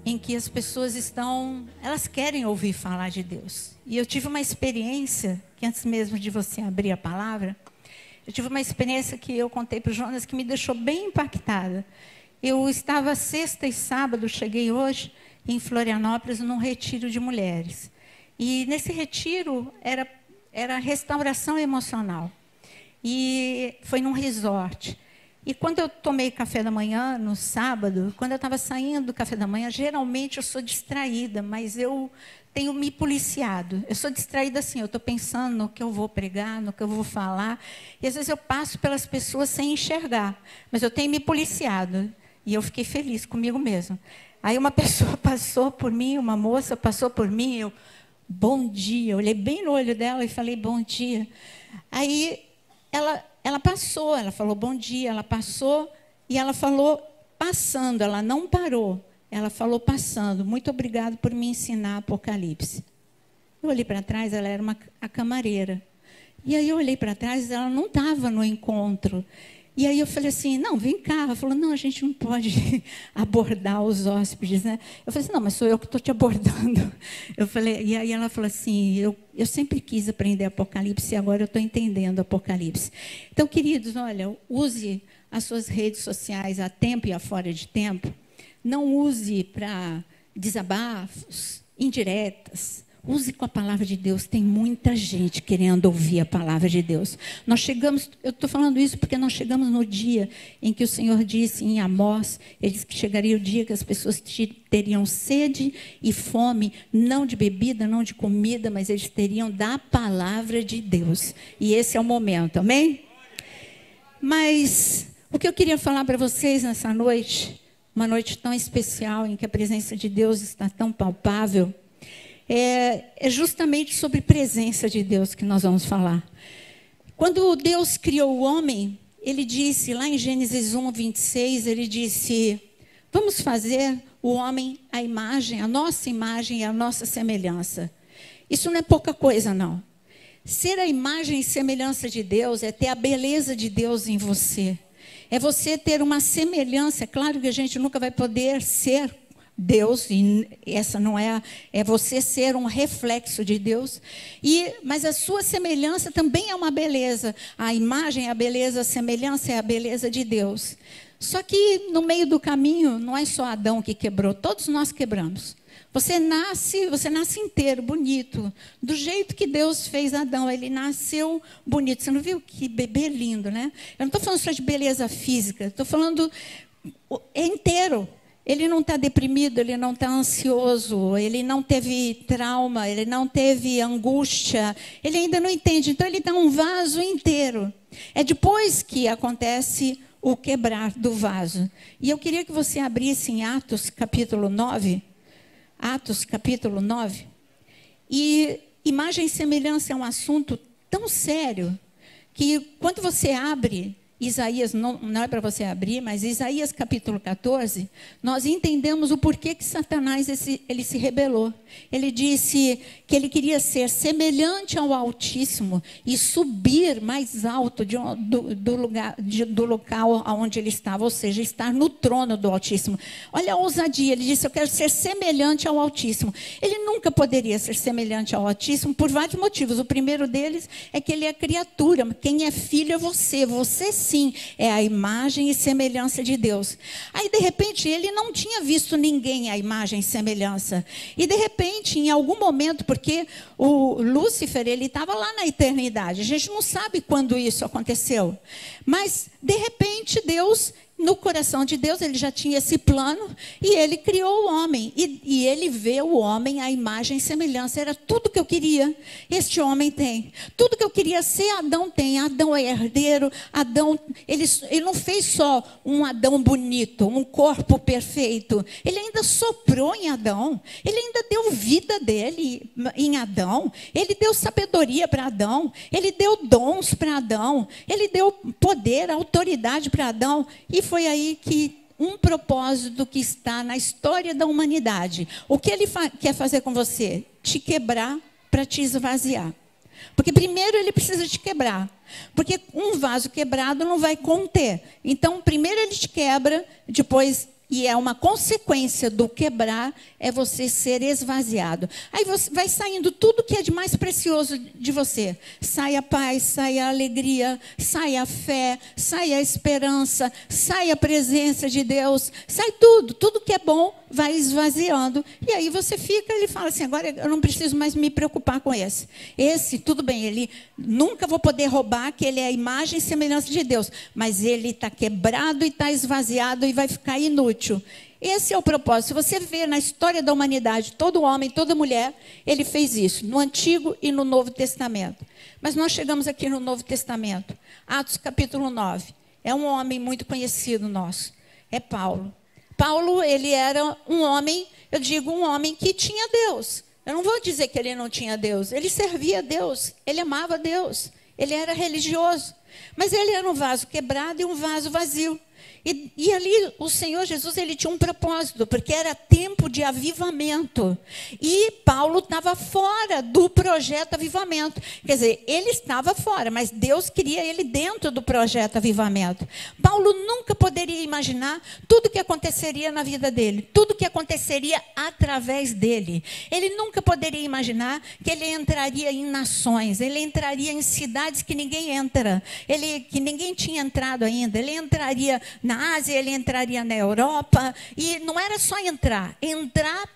em que as pessoas elas querem ouvir falar de Deus. E eu tive uma experiência, que antes mesmo de você abrir a palavra, eu tive uma experiência que eu contei para o Jonas que me deixou bem impactada. Eu estava sexta e sábado, cheguei hoje em Florianópolis, num retiro de mulheres. E nesse retiro era restauração emocional. E foi num resort. E quando eu tomei café da manhã, no sábado, quando eu estava saindo do café da manhã, geralmente eu sou distraída, mas eu tenho me policiado. Eu sou distraída assim, eu estou pensando no que eu vou pregar, no que eu vou falar. E às vezes eu passo pelas pessoas sem enxergar, mas eu tenho me policiado. E eu fiquei feliz comigo mesma. Aí uma pessoa passou por mim, uma moça passou por mim, eu, bom dia. Eu olhei bem no olho dela e falei, bom dia. Aí ela passou, ela falou bom dia, ela passou e ela falou passando, ela não parou, ela falou passando, muito obrigado por me ensinar Apocalipse. Eu olhei para trás, ela era a camareira. E aí eu olhei para trás, ela não estava no encontro. E aí eu falei assim, não, vem cá. Ela falou, não, a gente não pode abordar os hóspedes, né? Eu falei assim, não, mas sou eu que estou te abordando. Eu falei, e aí ela falou assim, eu sempre quis aprender Apocalipse e agora eu estou entendendo Apocalipse. Então, queridos, olha, use as suas redes sociais a tempo e a fora de tempo. Não use para desabafos, indiretas. Use com a palavra de Deus. Tem muita gente querendo ouvir a palavra de Deus. Nós chegamos, eu estou falando isso porque nós chegamos no dia em que o Senhor disse em Amós, ele disse que chegaria o dia que as pessoas teriam sede e fome, não de bebida, não de comida, mas eles teriam da palavra de Deus. E esse é o momento, amém? Mas o que eu queria falar para vocês nessa noite, uma noite tão especial em que a presença de Deus está tão palpável, é justamente sobre presença de Deus que nós vamos falar. Quando Deus criou o homem, ele disse, lá em Gênesis 1, 26, ele disse, vamos fazer o homem a imagem, a nossa imagem e a nossa semelhança. Isso não é pouca coisa, não. Ser a imagem e semelhança de Deus é ter a beleza de Deus em você. É você ter uma semelhança. É claro que a gente nunca vai poder ser Deus, e essa não é você ser um reflexo de Deus, mas a sua semelhança também é uma beleza. A imagem é a beleza, a semelhança é a beleza de Deus. Só que no meio do caminho, não é só Adão que quebrou, todos nós quebramos. Você nasce inteiro, bonito, do jeito que Deus fez Adão, ele nasceu bonito. Você não viu que bebê lindo, né? Eu não estou falando só de beleza física, estou falando inteiro. Ele não está deprimido, ele não está ansioso, ele não teve trauma, ele não teve angústia, ele ainda não entende. Então, ele está um vaso inteiro. É depois que acontece o quebrar do vaso. E eu queria que você abrisse em Atos, capítulo 9. Atos, capítulo 9. E imagem e semelhança é um assunto tão sério que, quando você abre Isaías, não é para você abrir, mas Isaías capítulo 14, nós entendemos o porquê que Satanás ele se rebelou. Ele disse que ele queria ser semelhante ao Altíssimo e subir mais alto do local onde ele estava, ou seja, estar no trono do Altíssimo. Olha a ousadia, ele disse, eu quero ser semelhante ao Altíssimo. Ele nunca poderia ser semelhante ao Altíssimo por vários motivos. O primeiro deles é que ele é criatura, quem é filho é você sim, é a imagem e semelhança de Deus. Aí, de repente, ele não tinha visto ninguém à imagem e semelhança. E, de repente, em algum momento, porque o Lúcifer, ele estava lá na eternidade. A gente não sabe quando isso aconteceu. Mas, de repente, Deus, no coração de Deus, ele já tinha esse plano e ele criou o homem. E ele vê o homem à imagem e semelhança. Era tudo que eu queria, este homem tem. Tudo que eu queria ser, Adão tem. Adão é herdeiro. Adão, ele não fez só um Adão bonito, um corpo perfeito. Ele ainda soprou em Adão. Ele ainda deu vida dele em Adão. Ele deu sabedoria para Adão. Ele deu dons para Adão. Ele deu poder, autoridade para Adão. E foi aí que um propósito que está na história da humanidade. O que ele quer fazer com você? Te quebrar para te esvaziar. Porque primeiro ele precisa te quebrar. Porque um vaso quebrado não vai conter. Então, primeiro ele te quebra, depois E é uma consequência do quebrar, é você ser esvaziado. Aí você vai saindo tudo que é de mais precioso de você. Sai a paz, sai a alegria, sai a fé, sai a esperança, sai a presença de Deus, sai tudo. Tudo que é bom vai esvaziando. E aí você fica, ele fala assim, agora eu não preciso mais me preocupar com esse. Esse, tudo bem, ele nunca vou poder roubar, que ele é a imagem e semelhança de Deus. Mas ele está quebrado e está esvaziado e vai ficar inútil. Esse é o propósito. Se você vê na história da humanidade, todo homem, toda mulher, ele fez isso, no Antigo e no Novo Testamento. Mas nós chegamos aqui no Novo Testamento, Atos capítulo 9. É um homem muito conhecido nosso, é Paulo. Paulo, ele era um homem, eu digo um homem que tinha Deus. Eu não vou dizer que ele não tinha Deus, ele servia a Deus, ele amava a Deus, ele era religioso. Mas ele era um vaso quebrado e um vaso vazio. E ali o Senhor Jesus, ele tinha um propósito, porque era tempo de avivamento. E Paulo estava fora do projeto avivamento. Quer dizer, ele estava fora, mas Deus queria ele dentro do projeto avivamento. Paulo nunca poderia imaginar tudo que aconteceria na vida dele, tudo que aconteceria através dele. Ele nunca poderia imaginar que ele entraria em nações, ele entraria em cidades que ninguém entra, que ninguém tinha entrado ainda. Ele entraria na Ásia, ele entraria na Europa, e não era só entrar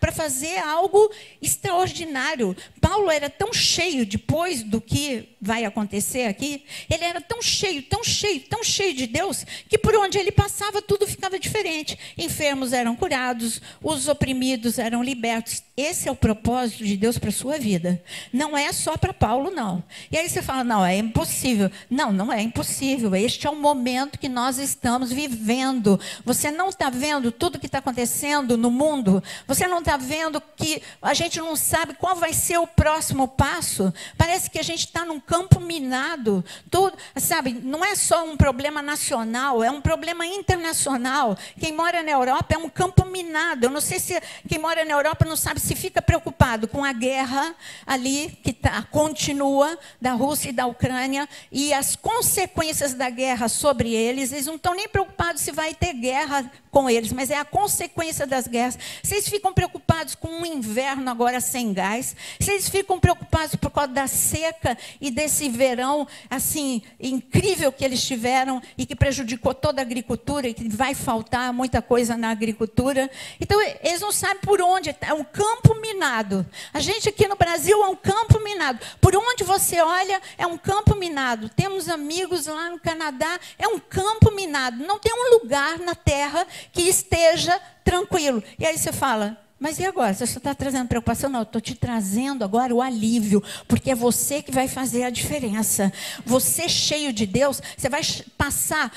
para fazer algo extraordinário. Paulo era tão cheio, depois do que vai acontecer aqui, ele era tão cheio, tão cheio, tão cheio de Deus, que por onde ele passava tudo ficava diferente. Enfermos eram curados, os oprimidos eram libertos. Esse é o propósito de Deus para a sua vida. Não é só para Paulo, não. E aí você fala, não, é impossível. Não, não é impossível. Este é o momento que nós estamos vivendo. Você não está vendo tudo que está acontecendo no mundo? Você não está vendo que a gente não sabe qual vai ser o próximo passo? Parece que a gente está num campo minado. Tudo, sabe, não é só um problema nacional, é um problema internacional. Quem mora na Europa é um campo minado. Eu não sei se quem mora na Europa não sabe se fica preocupado com a guerra ali, que continua, da Rússia e da Ucrânia, e as consequências da guerra sobre eles. Eles não estão nem preocupados se vai ter guerra com eles, mas é a consequência das guerras. Vocês ficam preocupados com um inverno agora sem gás? Vocês ficam preocupados por causa da seca e desse verão assim incrível que eles tiveram e que prejudicou toda a agricultura e que vai faltar muita coisa na agricultura? Então, eles não sabem por onde. É um campo minado. A gente aqui no Brasil é um campo minado. Por onde você olha, é um campo minado. Temos amigos lá no Canadá, é um campo minado. Não tem um lugar na terra que esteja tranquilo. E aí você fala, mas e agora? Você está trazendo preocupação? Não, eu estou te trazendo agora o alívio, porque é você que vai fazer a diferença. Você cheio de Deus, você vai passar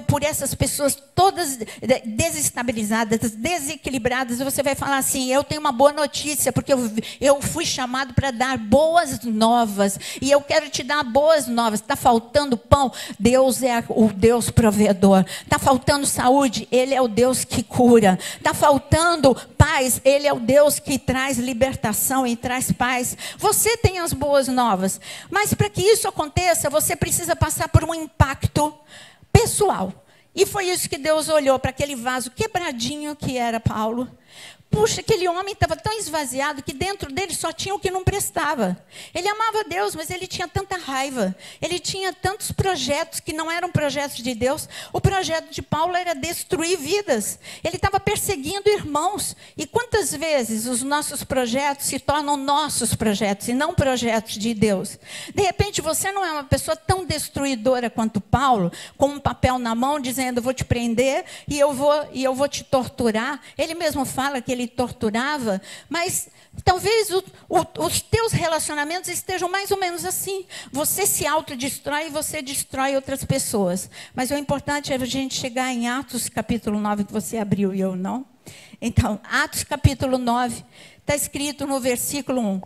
por essas pessoas todas desestabilizadas, desequilibradas, e você vai falar assim, eu tenho uma boa notícia, porque eu fui chamado para dar boas novas, e eu quero te dar boas novas. Está faltando pão? Deus é o Deus provedor. Está faltando saúde? Ele é o Deus que cura. Está faltando paz? Ele é o Deus que traz libertação e traz paz. Você tem as boas novas, mas para que isso aconteça, você precisa passar por um impacto pessoal. E foi isso que Deus olhou para aquele vaso quebradinho que era Paulo. Puxa, aquele homem estava tão esvaziado que dentro dele só tinha o que não prestava. Ele amava Deus, mas ele tinha tanta raiva. Ele tinha tantos projetos que não eram projetos de Deus. O projeto de Paulo era destruir vidas. Ele estava perseguindo irmãos. E quantas vezes os nossos projetos se tornam nossos projetos e não projetos de Deus? De repente você não é uma pessoa tão destruidora quanto Paulo, com um papel na mão dizendo, vou te prender e eu vou te torturar. Ele mesmo fala que ele torturava, mas talvez os teus relacionamentos estejam mais ou menos assim. Você se autodestrói e você destrói outras pessoas. Mas o importante é a gente chegar em Atos capítulo 9, que você abriu e eu não. Então, Atos capítulo 9, está escrito no versículo 1.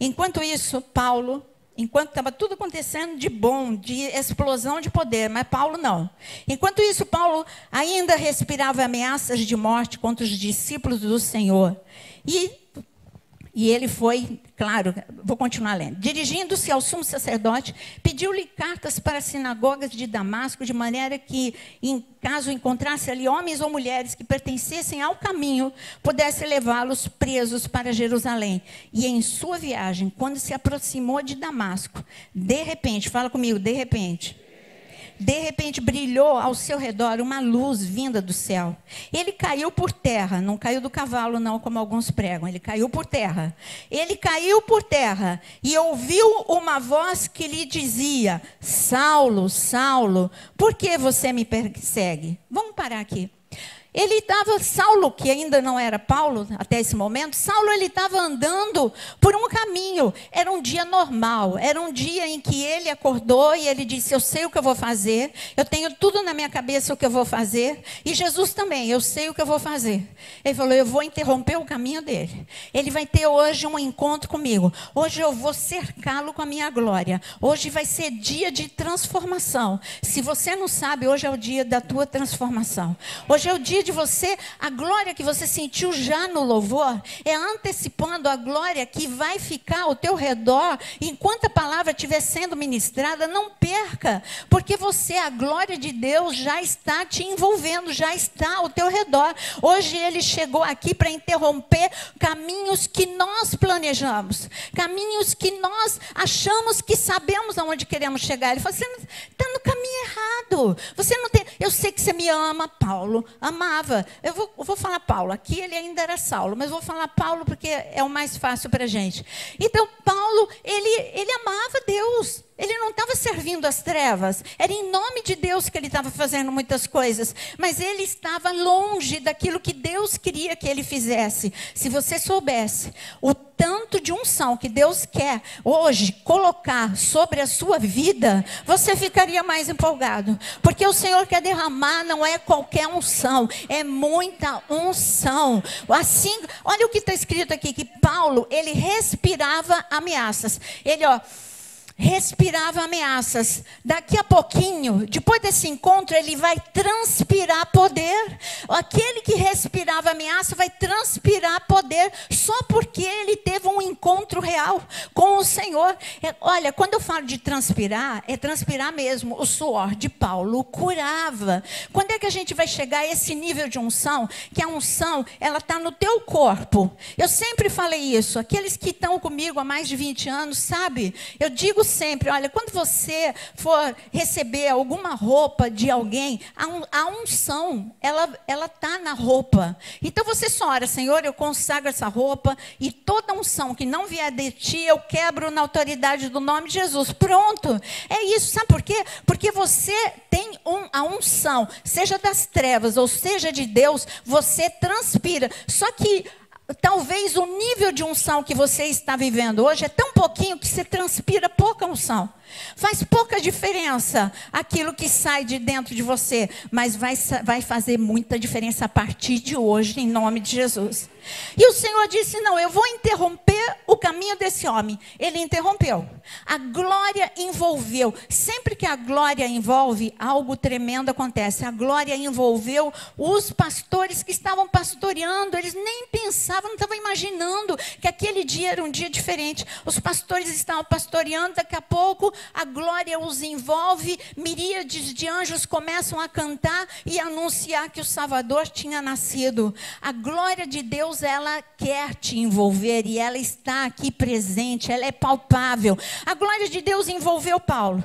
Enquanto isso, Paulo, enquanto estava tudo acontecendo de bom, de explosão de poder, mas Paulo não. Enquanto isso, Paulo ainda respirava ameaças de morte contra os discípulos do Senhor. E ele foi, claro, vou continuar lendo. Dirigindo-se ao sumo sacerdote, pediu-lhe cartas para as sinagogas de Damasco, de maneira que, em caso encontrasse ali homens ou mulheres que pertencessem ao caminho, pudesse levá-los presos para Jerusalém. E em sua viagem, quando se aproximou de Damasco, de repente, fala comigo, de repente brilhou ao seu redor uma luz vinda do céu. Ele caiu por terra, não caiu do cavalo não, como alguns pregam, ele caiu por terra. Ele caiu por terra e ouviu uma voz que lhe dizia: Saulo, Saulo, por que você me persegue? Vamos parar aqui. Ele estava, Saulo, que ainda não era Paulo até esse momento, Saulo ele estava andando por um caminho. Era um dia normal, era um dia em que ele acordou e ele disse: eu sei o que eu vou fazer, eu tenho tudo na minha cabeça o que eu vou fazer. E Jesus também, eu sei o que eu vou fazer. Ele falou: eu vou interromper o caminho dele. Ele vai ter hoje um encontro comigo. Hoje eu vou cercá-lo com a minha glória. Hoje vai ser dia de transformação. Se você não sabe, hoje é o dia da tua transformação. Hoje é o dia de você, a glória que você sentiu já no louvor, é antecipando a glória que vai ficar ao teu redor, enquanto a palavra estiver sendo ministrada. Não perca, porque você, a glória de Deus já está te envolvendo, já está ao teu redor. Hoje ele chegou aqui para interromper caminhos que nós planejamos, caminhos que nós achamos que sabemos aonde queremos chegar. Ele falou: você está no caminho errado, você não tem, eu sei que você me ama. Paulo amava. Eu vou falar Paulo, aqui ele ainda era Saulo, mas vou falar Paulo porque é o mais fácil para a gente. Então Paulo, ele amava Deus. Ele não estava servindo as trevas, era em nome de Deus que ele estava fazendo muitas coisas, mas ele estava longe daquilo que Deus queria que ele fizesse. Se você soubesse o tanto de unção que Deus quer hoje colocar sobre a sua vida, você ficaria mais empolgado, porque o Senhor quer derramar, não é qualquer unção, é muita unção. Assim, olha o que está escrito aqui, que Paulo, ele respirava ameaças. Ele, respirava ameaças. Daqui a pouquinho, depois desse encontro, ele vai transpirar poder. Aquele que respirava ameaça vai transpirar poder só porque ele teve um encontro real com o Senhor. Olha, quando eu falo de transpirar, é transpirar mesmo. O suor de Paulo curava. Quando é que a gente vai chegar a esse nível de unção? Que a unção, ela está no teu corpo. Eu sempre falei isso. Aqueles que estão comigo há mais de 20 anos, sabe? Eu digo sempre, olha, quando você for receber alguma roupa de alguém, a unção, ela está na roupa. Então você só ora: Senhor, eu consagro essa roupa e toda unção que não vier de ti, eu quebro na autoridade do nome de Jesus. Pronto. É isso. Sabe por quê? Porque você tem a unção, seja das trevas ou seja de Deus, você transpira. Só que talvez o nível de unção que você está vivendo hoje é tão pouquinho que você transpira pouca unção. Faz pouca diferença aquilo que sai de dentro de você, mas vai fazer muita diferença a partir de hoje, em nome de Jesus. E o Senhor disse: não, eu vou interromper o caminho desse homem. Ele interrompeu. A glória envolveu. Sempre que a glória envolve, algo tremendo acontece. A glória envolveu os pastores que estavam pastoreando. Eles nem pensavam, não estavam imaginando que aquele dia era um dia diferente. Os pastores estavam pastoreando, daqui a pouco a glória os envolve, miríades de anjos começam a cantar e anunciar que o Salvador tinha nascido. A glória de Deus, ela quer te envolver e ela está aqui presente, ela é palpável. A glória de Deus envolveu Paulo.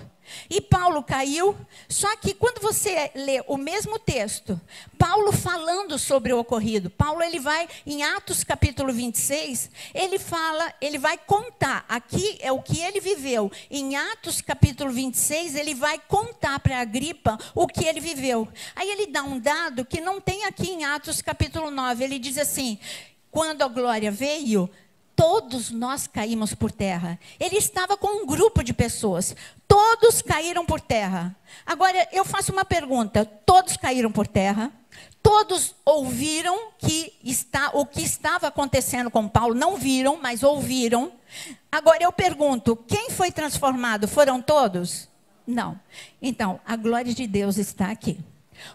E Paulo caiu, só que quando você lê o mesmo texto, Paulo falando sobre o ocorrido, Paulo ele vai em Atos capítulo 26, ele vai contar, aqui é o que ele viveu, em Atos capítulo 26, ele vai contar para Agripa o que ele viveu. Aí ele dá um dado que não tem aqui em Atos capítulo 9, ele diz assim: quando a glória veio, todos nós caímos por terra. Ele estava com um grupo de pessoas. Todos caíram por terra. Agora, eu faço uma pergunta. Todos caíram por terra? Todos ouviram o que estava acontecendo com Paulo? Não viram, mas ouviram. Agora, eu pergunto, quem foi transformado? Foram todos? Não. Então, a glória de Deus está aqui.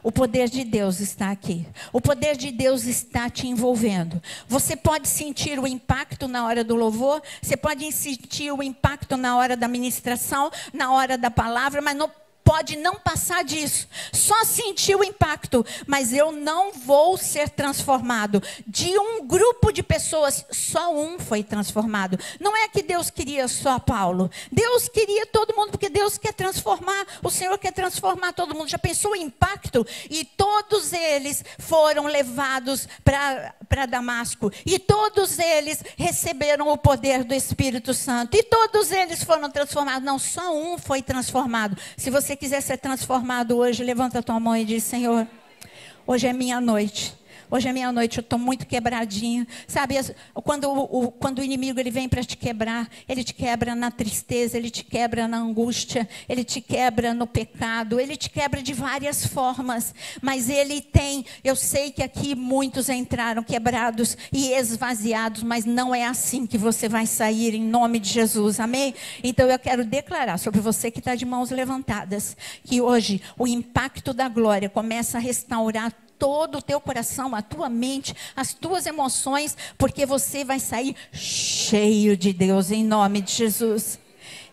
O poder de Deus está aqui. O poder de Deus está te envolvendo. Você pode sentir o impacto na hora do louvor, você pode sentir o impacto na hora da ministração, na hora da palavra, mas não pode não passar disso. Só sentir o impacto, mas eu não vou ser transformado. De um grupo de pessoas, só um foi transformado. Não é que Deus queria só Paulo. Deus queria todo mundo, porque Deus quer transformar. O Senhor quer transformar todo mundo. Já pensou o impacto? E todos eles foram levados para Damasco. E todos eles receberam o poder do Espírito Santo. E todos eles foram transformados. Não, só um foi transformado. Se você quiser ser transformado hoje, levanta a tua mão e diz: Senhor, hoje é minha noite. Hoje é minha noite, eu estou muito quebradinha. Sabe, quando o inimigo ele vem para te quebrar, ele te quebra na tristeza, ele te quebra na angústia, ele te quebra no pecado, ele te quebra de várias formas. Mas ele tem, eu sei que aqui muitos entraram quebrados e esvaziados, mas não é assim que você vai sair em nome de Jesus, amém? Então eu quero declarar sobre você que está de mãos levantadas, que hoje o impacto da glória começa a restaurar todo o teu coração, a tua mente, as tuas emoções, porque você vai sair cheio de Deus em nome de Jesus.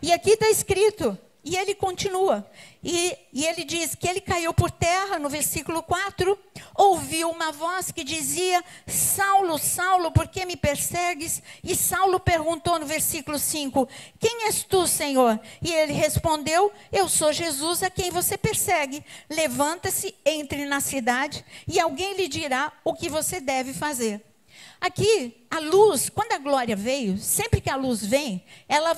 E aqui está escrito, e ele continua, e ele diz que ele caiu por terra, no versículo 4, ouviu uma voz que dizia: Saulo, Saulo, por que me persegues? E Saulo perguntou no versículo 5, quem és tu, Senhor? E ele respondeu: eu sou Jesus a quem você persegue. Levanta-se, entre na cidade, e alguém lhe dirá o que você deve fazer. Aqui, a luz, quando a glória veio, sempre que a luz vem, ela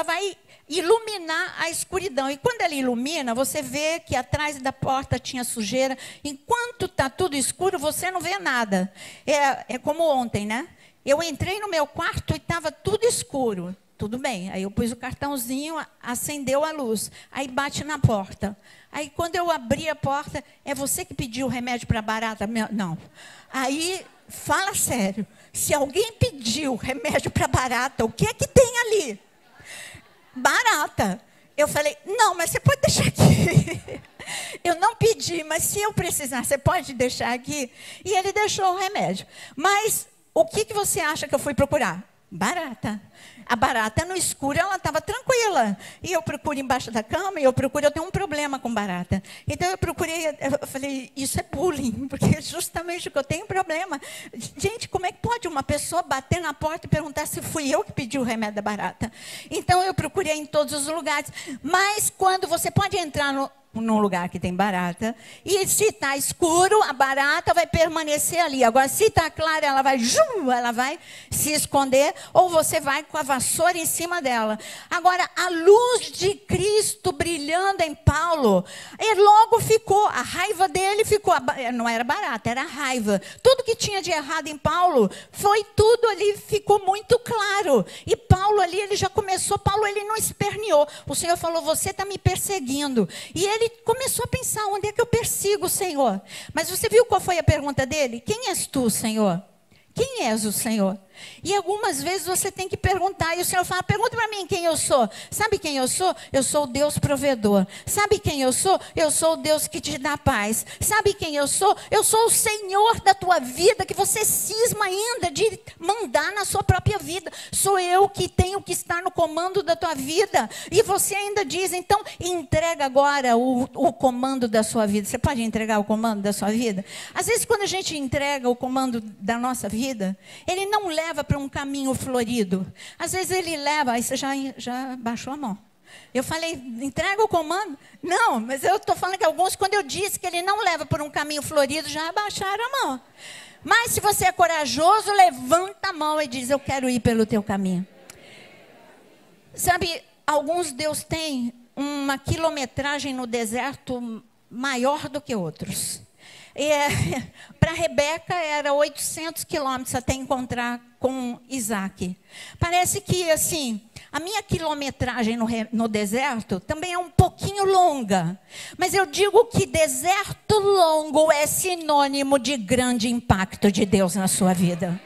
vai iluminar a escuridão. E quando ela ilumina, você vê que atrás da porta tinha sujeira. Enquanto está tudo escuro, você não vê nada. É como ontem, né? Eu entrei no meu quarto e estava tudo escuro. Tudo bem. Aí eu pus o cartãozinho, acendeu a luz. Aí bate na porta. Aí quando eu abri a porta, é você que pediu o remédio para barata? Não. Aí, fala sério. Se alguém pediu remédio para barata, o que é que tem ali? Barata. Eu falei: não, mas você pode deixar aqui. Eu não pedi, mas se eu precisar, você pode deixar aqui? E ele deixou o remédio. Mas o que você acha que eu fui procurar? Barata. A barata no escuro, ela estava tranquila. E eu procuro embaixo da cama, eu tenho um problema com barata. Então eu procurei, eu falei: isso é bullying, porque justamente que eu tenho problema. Gente, como é que pode uma pessoa bater na porta e perguntar se fui eu que pedi o remédio da barata? Então eu procurei em todos os lugares. Mas quando você pode entrar num lugar que tem barata, e se está escuro, a barata vai permanecer ali. Agora, se está claro, ela vai se esconder, ou você vai com a vassoura em cima dela. Agora, a luz de Cristo brilhando em Paulo, e logo ficou, a raiva dele ficou, não era barata, era raiva. Tudo que tinha de errado em Paulo, foi tudo ali, ficou muito claro. E Paulo ali, ele já começou, ele não esperneou. O Senhor falou: você está me perseguindo. E ele começou a pensar: onde é que eu persigo o Senhor? Mas você viu qual foi a pergunta dele? Quem és tu, Senhor? Quem és o Senhor? E algumas vezes você tem que perguntar, e o Senhor fala: pergunta para mim quem eu sou. Sabe quem eu sou? Eu sou o Deus provedor. Sabe quem eu sou? Eu sou o Deus que te dá paz. Sabe quem eu sou? Eu sou o Senhor da tua vida, que você cisma ainda de mandar na sua própria vida. Sou eu que tenho que estar no comando da tua vida. E você ainda diz: então entrega agora o comando da sua vida. Você pode entregar o comando da sua vida? Às vezes quando a gente entrega o comando da nossa vida, ele não leva para um caminho florido. Às vezes ele leva, aí você já baixou a mão. Eu falei: entrega o comando? Não, mas eu estou falando que alguns, quando eu disse que ele não leva por um caminho florido, já abaixaram a mão. Mas se você é corajoso, levanta a mão e diz: eu quero ir pelo teu caminho. Sabe, alguns Deus tem uma quilometragem no deserto maior do que outros. Para Rebeca era 800 quilômetros até encontrar com Isaac. Parece que assim, a minha quilometragem no deserto também é um pouquinho longa. Mas eu digo que deserto longo é sinônimo de grande impacto de Deus na sua vida.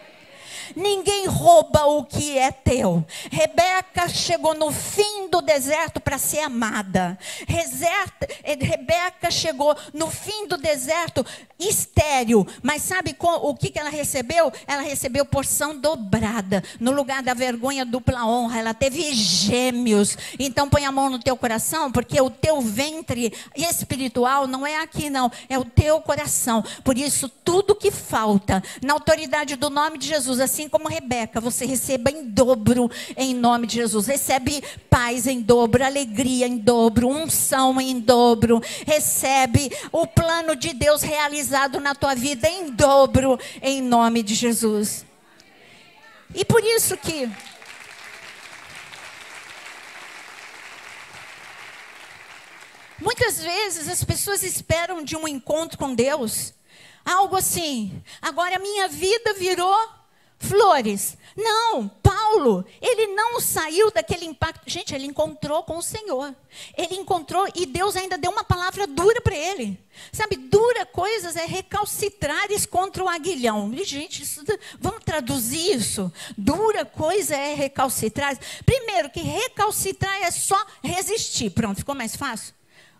Ninguém rouba o que é teu. Rebeca chegou no fim do deserto para ser amada. Rebeca chegou no fim do deserto estéril. Mas sabe o que ela recebeu? Ela recebeu porção dobrada. No lugar da vergonha, dupla honra. Ela teve gêmeos. Então põe a mão no teu coração, porque o teu ventre espiritual não é aqui não, é o teu coração. Por isso, tudo que falta, na autoridade do nome de Jesus, assim como Rebeca, você receba em dobro, em nome de Jesus. Recebe paz em dobro, alegria em dobro, unção em dobro. Recebe o plano de Deus realizado na tua vida em dobro, em nome de Jesus. E por isso que muitas vezes as pessoas esperam de um encontro com Deus algo assim: agora a minha vida virou flores. Não, Paulo, ele não saiu daquele impacto. Gente, ele encontrou com o Senhor. Ele encontrou e Deus ainda deu uma palavra dura para ele. Sabe, dura coisas é recalcitrares contra o aguilhão. E, gente, vamos traduzir isso. Dura coisa é recalcitrar. Primeiro, que recalcitrar é só resistir. Pronto, ficou mais fácil?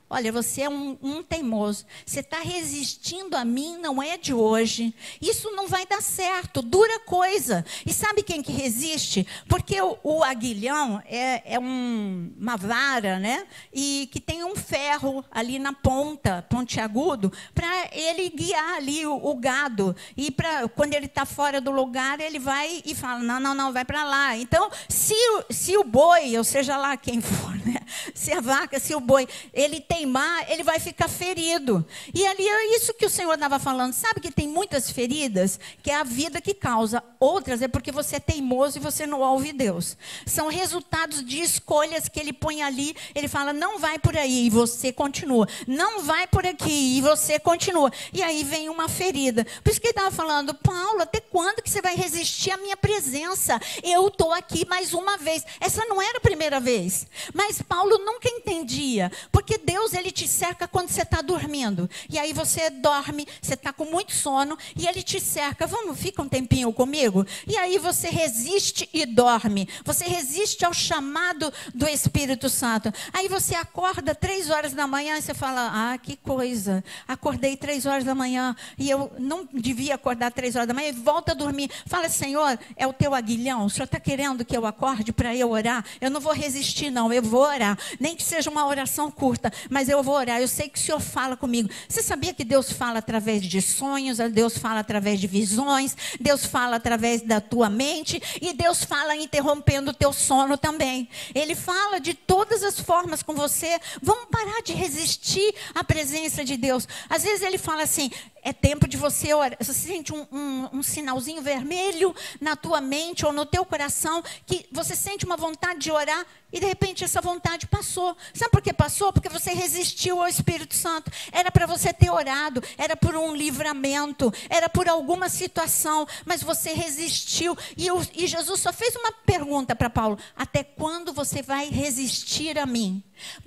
Olha, você é um teimoso. Você está resistindo a mim, não é de hoje. Isso não vai dar certo, dura coisa. E sabe quem que resiste? Porque o aguilhão é uma vara, né? E que tem um ferro ali na ponta, pontiagudo, para ele guiar ali o gado. E quando ele está fora do lugar, ele vai e fala: não, vai para lá. Então, se o boi, ou seja lá quem for, né? Se a vaca, se o boi, ele teimar, ele vai ficar ferido. E ali é isso que o Senhor estava falando. Sabe que tem muitas feridas que é a vida que causa. Outras é porque você é teimoso e você não ouve Deus. São resultados de escolhas que ele põe ali. Ele fala: não vai por aí, e você continua. Não vai por aqui, e você continua. E aí vem uma ferida. Por isso que ele estava falando: Paulo, até quando que você vai resistir à minha presença? Eu estou aqui mais uma vez. Essa não era a primeira vez. Mas Paulo nunca entendia. Porque Deus, ele te cerca quando você está dormindo. E aí você dorme, você está com muito sono, e ele te cerca. Vamos, fica um tempinho comigo? E aí você resiste e dorme. Você resiste ao chamado do Espírito Santo. Aí você acorda 3 horas da manhã e você fala: ah, que coisa. Acordei 3 horas da manhã e eu não devia acordar 3 horas da manhã, e volta a dormir. Fala: Senhor, é o teu aguilhão? O Senhor está querendo que eu acorde para eu orar? Eu não vou resistir não, eu vou orar. Nem que seja uma oração curta, mas eu vou orar. Eu sei que o Senhor fala comigo. Você sabia que Deus fala através de sonhos, Deus fala através de visões, Deus fala através da tua mente, e Deus fala interrompendo o teu sono também. Ele fala de todas as formas com você. Vamos parar de resistir à presença de Deus. Às vezes ele fala assim: é tempo de você orar. Você sente um sinalzinho vermelho na tua mente ou no teu coração, que você sente uma vontade de orar, e de repente essa vontade passou. Sabe por que passou? Porque você resistiu ao Espírito Santo. Era para você ter orado, era por um livramento, era por alguma situação, mas você resistiu. E Jesus só fez uma pergunta para Paulo: até quando você vai resistir a mim?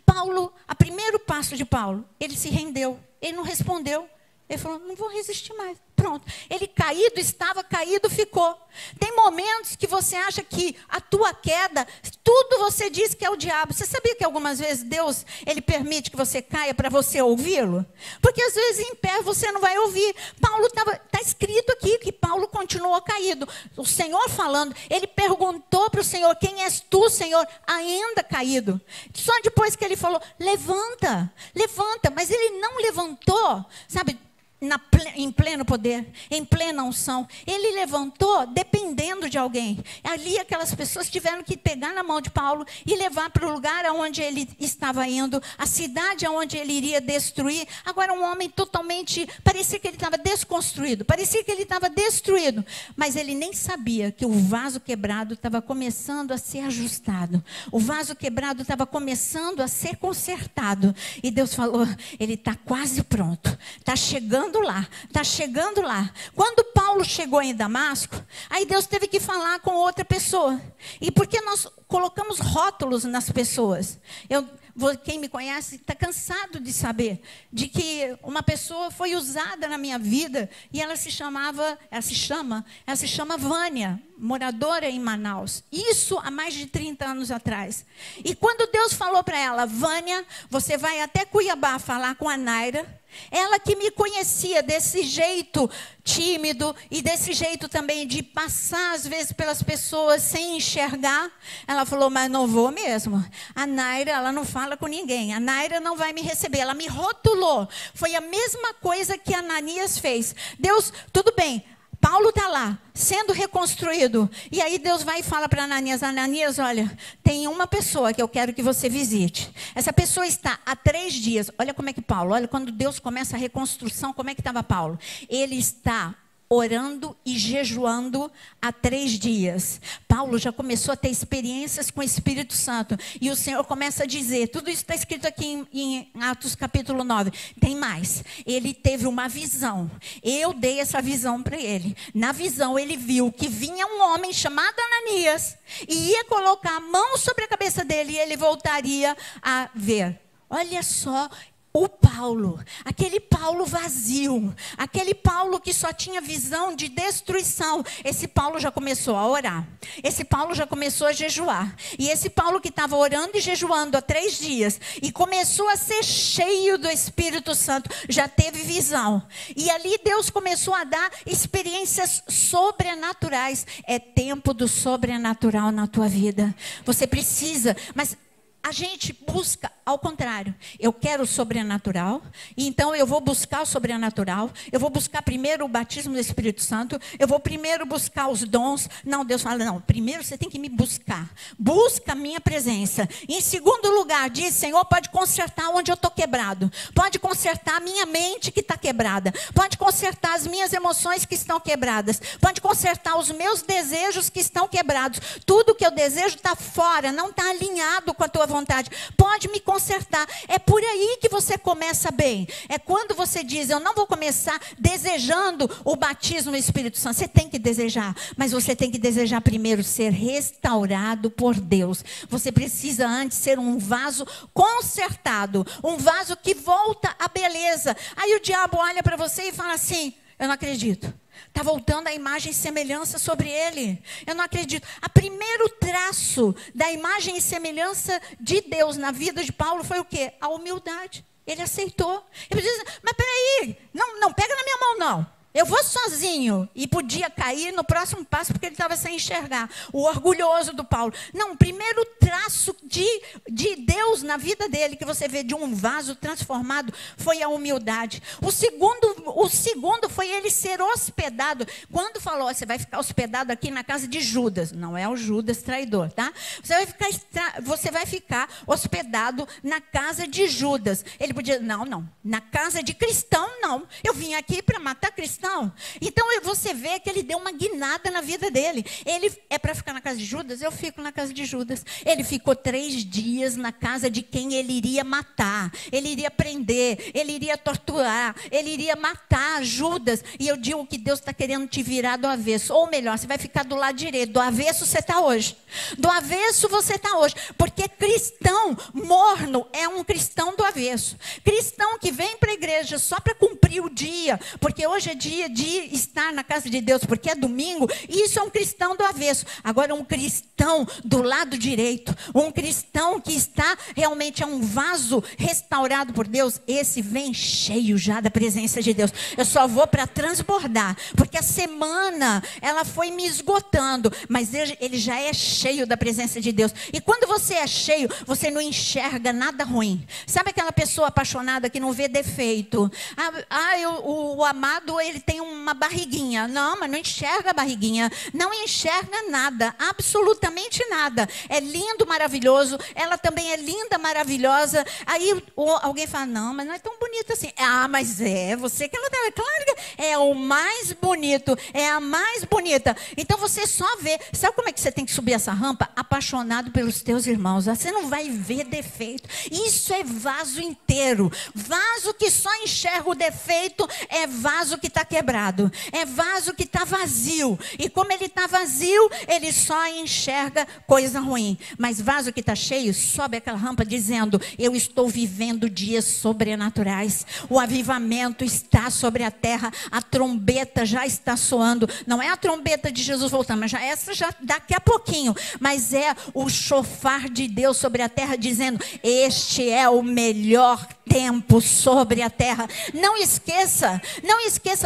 Paulo, o primeiro passo de Paulo, ele se rendeu, ele não respondeu. Ele falou: não vou resistir mais. Pronto. Ele caído estava, caído ficou. Tem momentos que você acha que a tua queda, tudo você diz que é o diabo. Você sabia que algumas vezes Deus, ele permite que você caia para você ouvi-lo? Porque às vezes em pé você não vai ouvir. Paulo está escrito aqui que Paulo continuou caído. O Senhor falando, ele perguntou para o Senhor: quem és tu, Senhor? Ainda caído. Só depois que ele falou: levanta, levanta. Mas ele não levantou, sabe, em pleno poder, em plena unção. Ele levantou dependendo de alguém. Ali aquelas pessoas tiveram que pegar na mão de Paulo e levar para o lugar aonde ele estava indo, a cidade aonde ele iria destruir. Agora um homem totalmente, parecia que ele estava desconstruído, parecia que ele estava destruído, mas ele nem sabia que o vaso quebrado estava começando a ser ajustado, o vaso quebrado estava começando a ser consertado. E Deus falou: ele está quase pronto, está chegando lá, está chegando lá. Quando Paulo chegou em Damasco, aí Deus teve que falar com outra pessoa. E porque nós colocamos rótulos nas pessoas? quem me conhece está cansado de saber de que uma pessoa foi usada na minha vida e ela se chama Vânia, moradora em Manaus. Isso há mais de 30 anos atrás. E quando Deus falou para ela, Vânia, você vai até Cuiabá falar com a Naira. Ela que me conhecia desse jeito tímido e desse jeito também de passar às vezes pelas pessoas sem enxergar. Ela falou, mas não vou mesmo. A Naira, ela não fala com ninguém. A Naira não vai me receber. Ela me rotulou. Foi a mesma coisa que Ananias fez. Deus, tudo bem. Paulo está lá, sendo reconstruído. E aí Deus vai e fala para Ananias, Ananias, olha, tem uma pessoa que eu quero que você visite. Essa pessoa está há 3 dias. Olha como é que Paulo, olha quando Deus começa a reconstrução, como é que estava Paulo? Ele está orando e jejuando há 3 dias. Paulo já começou a ter experiências com o Espírito Santo. E o Senhor começa a dizer, tudo isso está escrito aqui em Atos capítulo 9. Tem mais. Ele teve uma visão. Eu dei essa visão para ele. Na visão ele viu que vinha um homem chamado Ananias e ia colocar a mão sobre a cabeça dele e ele voltaria a ver. Olha só. O Paulo, aquele Paulo vazio, aquele Paulo que só tinha visão de destruição, esse Paulo já começou a orar, esse Paulo já começou a jejuar, e esse Paulo que estava orando e jejuando há 3 dias, e começou a ser cheio do Espírito Santo, já teve visão, e ali Deus começou a dar experiências sobrenaturais. É tempo do sobrenatural na tua vida, você precisa, mas a gente busca ao contrário. Eu quero o sobrenatural, e então eu vou buscar o sobrenatural. Eu vou buscar primeiro o batismo do Espírito Santo. Eu vou primeiro buscar os dons. Não, Deus fala, não, primeiro você tem que me buscar. Busca a minha presença. Em segundo lugar, diz, Senhor, pode consertar onde eu estou quebrado. Pode consertar a minha mente que está quebrada. Pode consertar as minhas emoções que estão quebradas. Pode consertar os meus desejos que estão quebrados. Tudo que eu desejo está fora, não está alinhado com a tua vontade. Pode me consertar. É por aí que você começa bem. É quando você diz, eu não vou começar desejando o batismo do Espírito Santo. Você tem que desejar, mas você tem que desejar primeiro ser restaurado por Deus. Você precisa antes ser um vaso consertado, um vaso que volta à beleza. Aí o diabo olha para você e fala assim, eu não acredito. Está voltando a imagem e semelhança sobre ele. Eu não acredito. O primeiro traço da imagem e semelhança de Deus na vida de Paulo foi o quê? A humildade. Ele aceitou. Ele disse, mas peraí, não pega na minha mão não. Eu vou sozinho. E podia cair no próximo passo porque ele estava sem enxergar. O orgulhoso do Paulo. Não, o primeiro traço de Deus na vida dele, que você vê de um vaso transformado, foi a humildade. O segundo foi ele ser hospedado. Quando falou, você vai ficar hospedado aqui na casa de Judas. Não é o Judas traidor, tá? Você vai ficar hospedado na casa de Judas. Ele podia, não. Na casa de cristão, não. Eu vim aqui para matar cristão. Então você vê que ele deu uma guinada na vida dele. Ele é para ficar na casa de Judas? Eu fico na casa de Judas. Ele ficou 3 dias na casa de quem ele iria matar. Ele iria prender, ele iria torturar, ele iria matar Judas. E eu digo que Deus está querendo te virar do avesso. Ou melhor, você vai ficar do lado direito. Do avesso você está hoje. Do avesso você está hoje. Porque cristão morno é um cristão do avesso. Cristão que vem para a igreja só para cumprir o dia. Porque hoje é dia de estar na casa de Deus, porque é domingo, e isso é um cristão do avesso. Agora um cristão do lado direito, um cristão que está realmente um vaso restaurado por Deus, esse vem cheio já da presença de Deus. Eu só vou para transbordar, porque a semana ela foi me esgotando, mas ele já é cheio da presença de Deus. E quando você é cheio, você não enxerga nada ruim. Sabe aquela pessoa apaixonada que não vê defeito? O amado, ele tem uma barriguinha. Não, mas não enxerga a barriguinha. Não enxerga nada, absolutamente nada. É lindo, maravilhoso. Ela também é linda, maravilhosa. Aí alguém fala, não, mas não é tão bonito assim. Mas é, você que ela tá, claro que é o mais bonito, é a mais bonita. Então você só vê, sabe como é que você tem que subir essa rampa? Apaixonado pelos teus irmãos. Você não vai ver defeito. Isso é vaso inteiro. Vaso que só enxerga o defeito é vaso que está quebrado. É vaso que está vazio. E como ele está vazio, ele só enxerga enxerga coisa ruim. Mas vaso que está cheio, sobe aquela rampa dizendo: eu estou vivendo dias sobrenaturais. O avivamento está sobre a terra. A trombeta já está soando. Não é a trombeta de Jesus voltando, mas essa já daqui a pouquinho. Mas é o chofar de Deus sobre a terra dizendo: este é o melhor tempo sobre a terra. Não esqueça,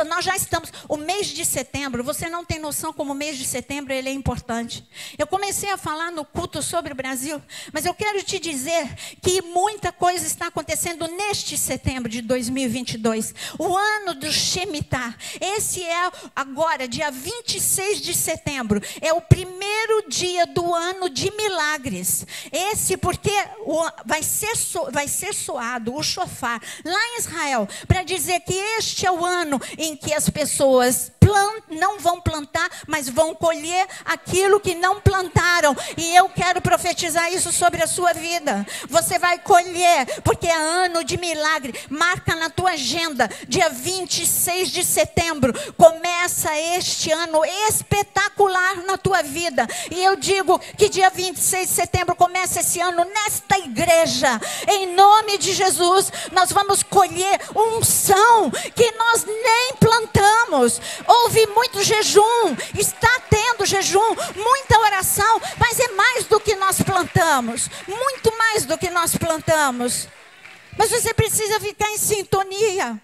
nós já estamos, o mês de setembro, você não tem noção como o mês de setembro ele é importante. Eu comecei a falar no culto sobre o Brasil, mas eu quero te dizer que muita coisa está acontecendo neste setembro de 2022, o ano do Shemitah. Esse é agora, dia 26 de setembro, é o primeiro dia do ano de milagres. Esse porque vai ser soado o chofar lá em Israel, para dizer que este é o ano em que as pessoas não vão plantar, mas vão colher aquilo que não plantaram. E eu quero profetizar isso sobre a sua vida. Você vai colher, porque é ano de milagre. Marca na tua agenda, dia 26 de setembro, começa este ano espetacular na tua vida. E eu digo que dia 26 de setembro começa esse ano nesta igreja. Em nome de Jesus, nós vamos colher unção que nós nem plantamos. Houve muito jejum, está tendo jejum, muita oração, mas é mais do que nós plantamos, muito mais do que nós plantamos. Mas você precisa ficar em sintonia.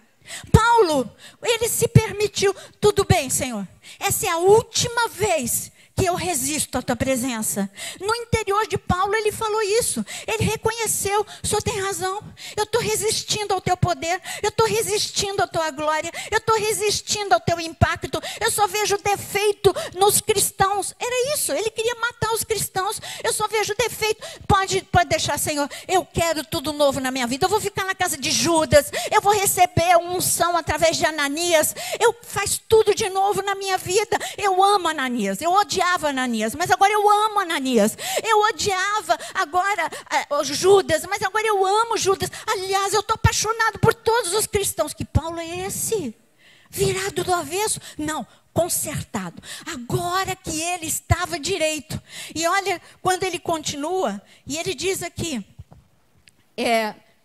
Paulo, ele se permitiu: tudo bem, Senhor, essa é a última vez que eu resisto à tua presença. No interior de Paulo ele falou isso. Ele reconheceu: o Senhor tem razão, eu estou resistindo ao teu poder, eu estou resistindo à tua glória, eu estou resistindo ao teu impacto, eu só vejo defeito nos cristãos. Era isso, ele queria matar os cristãos. Eu só vejo defeito. Pode deixar, Senhor, eu quero tudo novo na minha vida. Eu vou ficar na casa de Judas, eu vou receber a unção através de Ananias, eu faço tudo de novo na minha vida. Eu amo Ananias, eu odiava Ananias, mas agora eu amo Ananias. Eu odiava agora Judas, mas agora eu amo Judas. Aliás, eu estou apaixonado por todos os cristãos. Que Paulo é esse? Virado do avesso? Não, consertado. Agora que ele estava direito. E olha, quando ele continua, e ele diz aqui,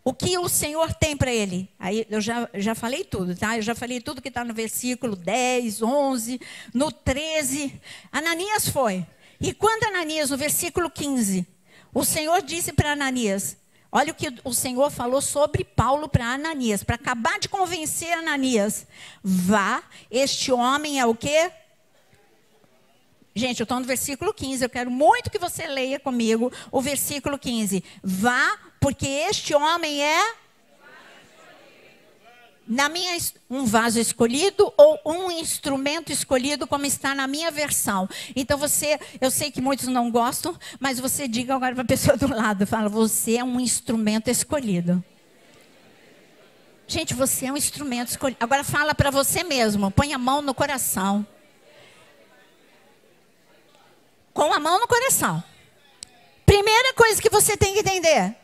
o que o Senhor tem para ele. Aí eu já falei tudo, tá? Eu já falei tudo que está no versículo 10, 11, no 13. Ananias foi. E quando Ananias, no versículo 15, o Senhor disse para Ananias, olha o que o Senhor falou sobre Paulo para Ananias, para acabar de convencer Ananias. Vá, este homem é o quê? Gente, eu estou no versículo 15, eu quero muito que você leia comigo o versículo 15. Vá, porque este homem é um vaso escolhido ou um instrumento escolhido, como está na minha versão. Então eu sei que muitos não gostam, mas você diga agora para a pessoa do lado, fala: você é um instrumento escolhido. Gente, você é um instrumento escolhido. Agora fala para você mesmo, põe a mão no coração. Com a mão no coração. Primeira coisa que você tem que entender: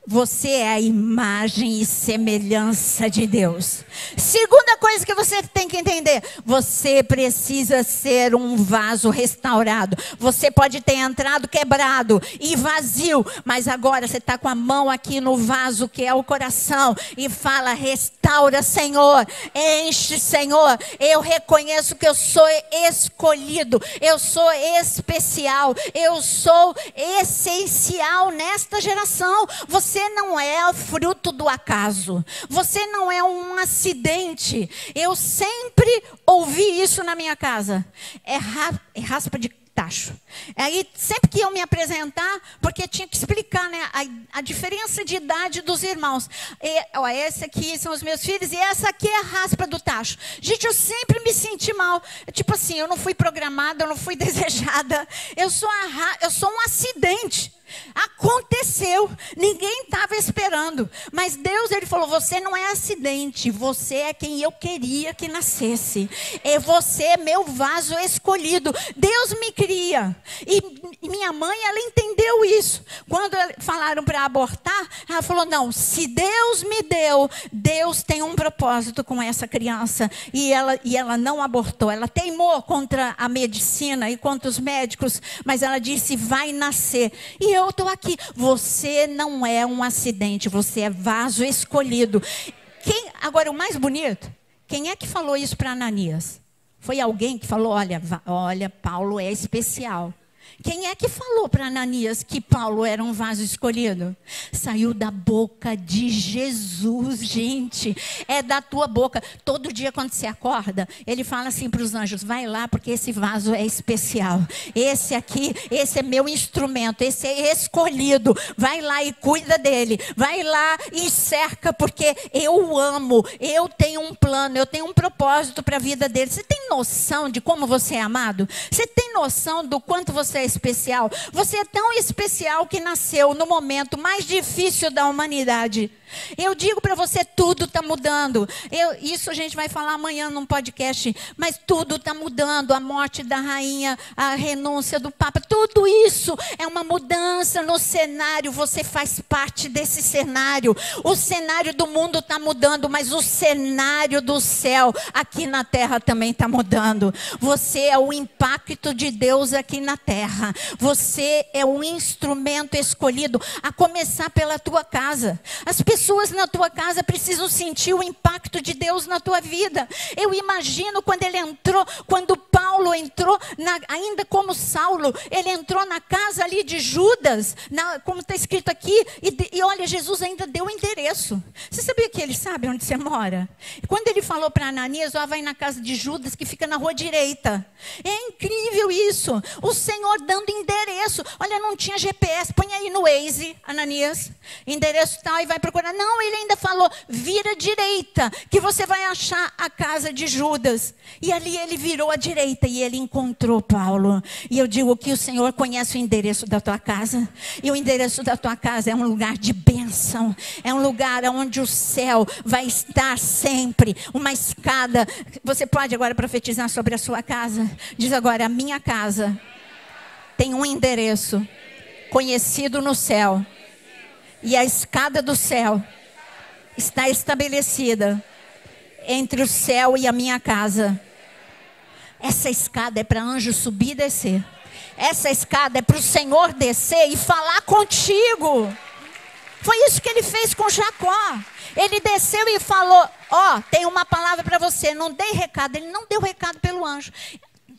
você é a imagem e semelhança de Deus. Segunda coisa que você tem que entender: você precisa ser um vaso restaurado. Você pode ter entrado quebrado e vazio, mas agora você está com a mão aqui no vaso que é o coração e fala: restaura, Senhor, enche, Senhor. Eu reconheço que eu sou escolhido, eu sou especial, eu sou essencial nesta geração. Você não é fruto do acaso. Você não é um acidente. Eu sempre ouvi isso na minha casa. É raspa de tacho. Aí sempre que eu me apresentar, porque tinha que explicar, né, a diferença de idade dos irmãos. Esse aqui são os meus filhos e essa aqui é a raspa do tacho. Gente, eu sempre me senti mal. Tipo assim, eu não fui programada, eu não fui desejada. Eu sou um acidente. Aconteceu, ninguém estava esperando, mas Deus, ele falou: você não é acidente, você é quem eu queria que nascesse, você é meu vaso escolhido. Deus me cria E minha mãe, ela entendeu isso. Quando falaram para abortar, ela falou, não, se Deus me deu, Deus tem um propósito com essa criança. E ela não abortou, ela teimou contra a medicina e contra os médicos, mas ela disse, vai nascer. E eu estou aqui. Você não é um acidente, você é vaso escolhido. Agora, o mais bonito, quem é que falou isso para Ananias? Foi alguém que falou, olha, Paulo é especial. Quem é que falou para Ananias que Paulo era um vaso escolhido? Saiu da boca de Jesus, gente. É da tua boca. Todo dia quando você acorda, ele fala assim para os anjos, vai lá porque esse vaso é especial. Esse aqui, esse é meu instrumento, esse é escolhido. Vai lá e cuida dele. Vai lá e cerca porque eu amo. Eu tenho um plano, eu tenho um propósito para a vida dele. Você tem noção de como você é amado? Você tem noção do quanto você é especial? Você é tão especial que nasceu no momento mais difícil da humanidade. Eu digo para você, tudo está mudando. Isso a gente vai falar amanhã num podcast, mas tudo está mudando. A morte da rainha, a renúncia do Papa, tudo isso é uma mudança no cenário. Você faz parte desse cenário. O cenário do mundo está mudando, mas o cenário do céu aqui na terra também está mudando. Você é o impacto de Deus aqui na terra. Você é um instrumento escolhido, a começar pela tua casa. As pessoas na tua casa precisam sentir o impacto de Deus na tua vida. Eu imagino quando Paulo entrou, ainda como Saulo, ele entrou na casa ali de Judas, como está escrito aqui, e olha, Jesus ainda deu o endereço. Você sabia que ele sabe onde você mora? Quando ele falou para Ananias, vai na casa de Judas, que fica na rua direita. É incrível isso. O Senhor dando endereço. Olha, não tinha GPS, põe aí no Waze, Ananias, endereço tal, e vai procurar. Não, ele ainda falou, vira à direita, que você vai achar a casa de Judas. E ali ele virou à direita e ele encontrou Paulo. E eu digo que o Senhor conhece o endereço da tua casa. E o endereço da tua casa é um lugar de bênção. É um lugar onde o céu vai estar sempre. Uma escada. Você pode agora profetizar sobre a sua casa? Diz agora, a minha casa tem um endereço conhecido no céu. E a escada do céu está estabelecida entre o céu e a minha casa. Essa escada é para anjo subir e descer. Essa escada é para o Senhor descer e falar contigo. Foi isso que ele fez com Jacó. Ele desceu e falou, tem uma palavra para você. Não dei recado. Ele não deu recado pelo anjo.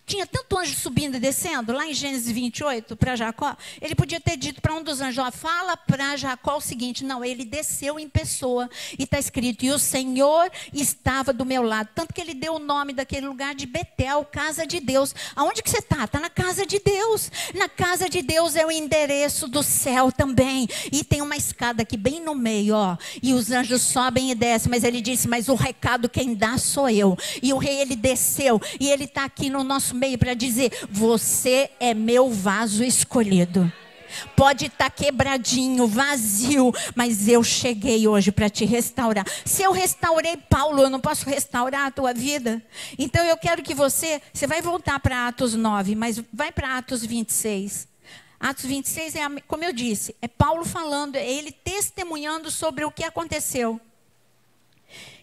Tinha tanto anjo subindo e descendo, lá em Gênesis 28, para Jacó. Ele podia ter dito para um dos anjos, fala para Jacó o seguinte. Não, ele desceu em pessoa. E está escrito, e o Senhor estava do meu lado. Tanto que ele deu o nome daquele lugar de Betel, casa de Deus. Aonde que você está? Está na casa de Deus. Na casa de Deus é o endereço do céu também. E tem uma escada aqui bem no meio, e os anjos sobem e descem. Mas ele disse, mas o recado quem dá sou eu. E o rei, ele desceu. E ele está aqui no nosso meio para dizer, você é meu vaso escolhido. Pode estar quebradinho, vazio, mas eu cheguei hoje para te restaurar. Se eu restaurei Paulo, eu não posso restaurar a tua vida? Então eu quero que você vai voltar para Atos 9, mas vai para Atos 26. Atos 26 como eu disse, é Paulo falando, é ele testemunhando sobre o que aconteceu.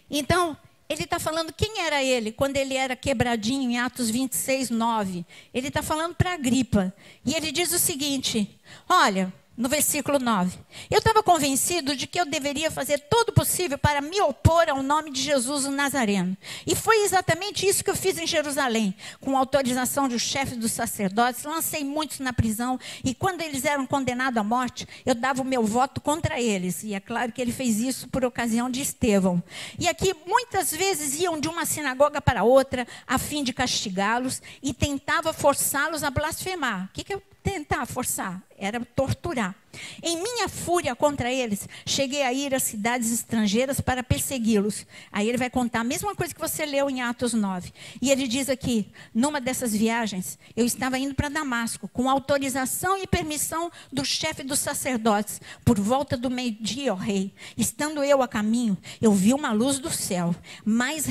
Então, ele está falando quem era ele quando ele era quebradinho em Atos 26, 9. Ele está falando para Agripa. E ele diz o seguinte, olha, no versículo 9. Eu estava convencido de que eu deveria fazer todo o possível para me opor ao nome de Jesus o Nazareno. E foi exatamente isso que eu fiz em Jerusalém. Com autorização do chefe dos sacerdotes, lancei muitos na prisão. E quando eles eram condenados à morte, eu dava o meu voto contra eles. E é claro que ele fez isso por ocasião de Estevão. E aqui muitas vezes iam de uma sinagoga para outra, a fim de castigá-los. E tentava forçá-los a blasfemar. O que eu tentar forçar? Era torturar. Em minha fúria contra eles, cheguei a ir às cidades estrangeiras para persegui-los. Aí ele vai contar a mesma coisa que você leu em Atos 9. E ele diz aqui, numa dessas viagens, eu estava indo para Damasco, com autorização e permissão do chefe dos sacerdotes. Por volta do meio-dia, ó rei, estando eu a caminho, eu vi uma luz do céu, mais